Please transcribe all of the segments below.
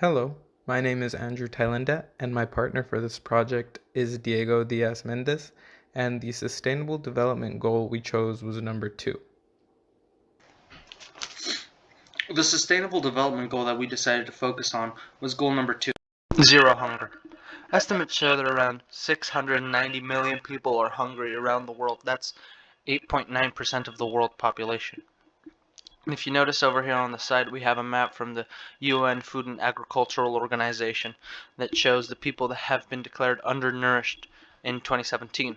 Hello, my name is Andrew Thailenda, and my partner for this project is Diego Diaz Mendez, and the sustainable development goal we chose was number 2. The sustainable development goal that we decided to focus on was goal number 2, zero hunger. Estimates show that around 690 million people are hungry around the world. That's 8.9% of the world population. And if you notice over here on the side, we have a map from the UN Food and Agricultural Organization that shows the people that have been declared undernourished in 2017.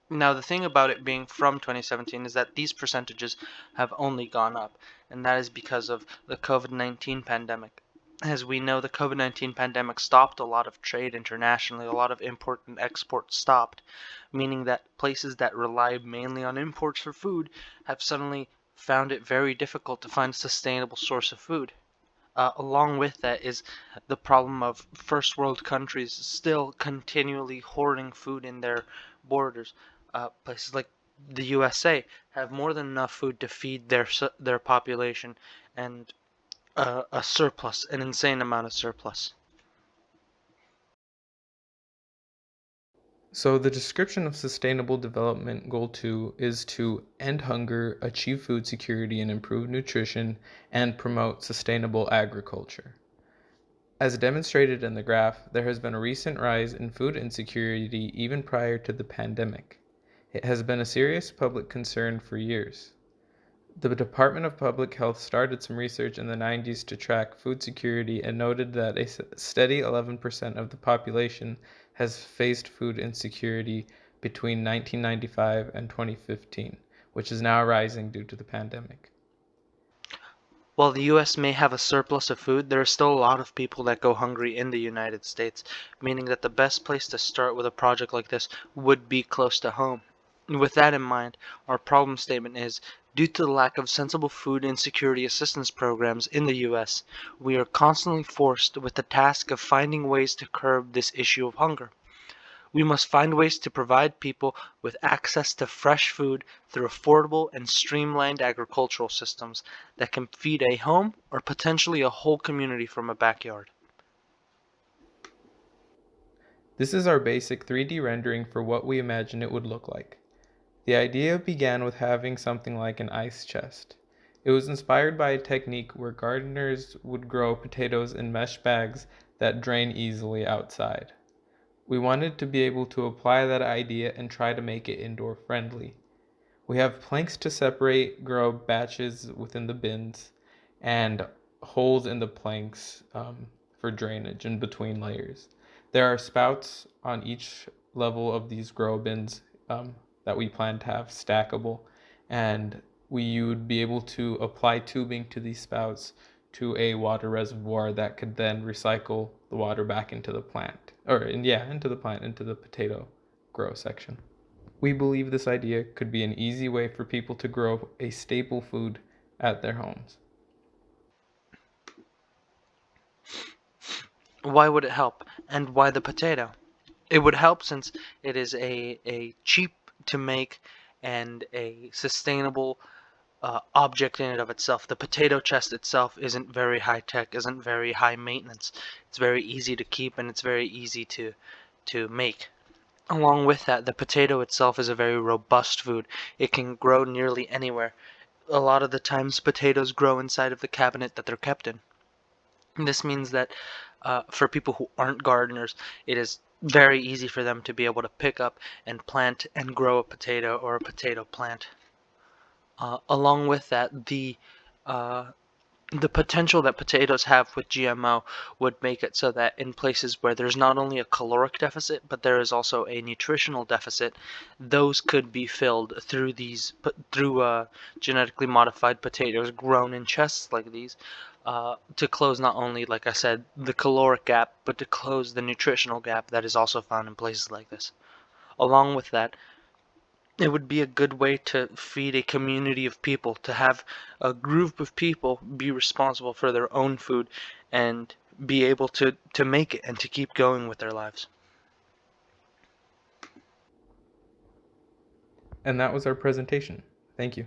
Now, the thing about it being from 2017 is that these percentages have only gone up, and that is because of the COVID-19 pandemic. As we know, the COVID-19 pandemic stopped a lot of trade internationally, a lot of import and export stopped, meaning that places that rely mainly on imports for food have suddenly found it very difficult to find a sustainable source of food. Along with that is the problem of first world countries still continually hoarding food in their borders. Places like the USA have more than enough food to feed their population and a surplus, an insane amount of surplus. So the description of Sustainable Development Goal 2 is to end hunger, achieve food security and improve nutrition, and promote sustainable agriculture. As demonstrated in the graph, there has been a recent rise in food insecurity even prior to the pandemic. It has been a serious public concern for years. The Department of Public Health started some research in the 90s to track food security and noted that a steady 11% of the population has faced food insecurity between 1995 and 2015, which is now rising due to the pandemic. While the US may have a surplus of food, there are still a lot of people that go hungry in the United States, meaning that the best place to start with a project like this would be close to home. With that in mind, our problem statement is, due to the lack of sensible food insecurity assistance programs in the US, we are constantly forced with the task of finding ways to curb this issue of hunger. We must find ways to provide people with access to fresh food through affordable and streamlined agricultural systems that can feed a home or potentially a whole community from a backyard. This is our basic 3D rendering for what we imagine it would look like. The idea began with having something like an ice chest. It was inspired by a technique where gardeners would grow potatoes in mesh bags that drain easily outside. We wanted to be able to apply that idea and try to make it indoor friendly. We have planks to separate grow batches within the bins and holes in the planks for drainage in between layers. There are spouts on each level of these grow bins that we plan to have stackable, and we would be able to apply tubing to these spouts to a water reservoir that could then recycle the water back into the plant, into the potato grow section. We believe this idea could be an easy way for people to grow a staple food at their homes. Why would it help? And why the potato? It would help since it is a cheap to make and a sustainable object in and of itself. The potato chest itself isn't very high tech, isn't very high maintenance. It's very easy to keep and it's very easy to make. Along with that, the potato itself is a very robust food. It can grow nearly anywhere. A lot of the times potatoes grow inside of the cabinet that they're kept in. This means that for people who aren't gardeners, it is very easy for them to be able to pick up and plant and grow a potato or a potato plant. Along with that, the potential that potatoes have with GMO would make it so that in places where there's not only a caloric deficit, but there is also a nutritional deficit, those could be filled through genetically modified potatoes grown in chests like these, to close not only, like I said, the caloric gap, but to close the nutritional gap that is also found in places like this. Along with that, it would be a good way to feed a community of people, to have a group of people be responsible for their own food and be able to make it and to keep going with their lives. And that was our presentation. Thank you.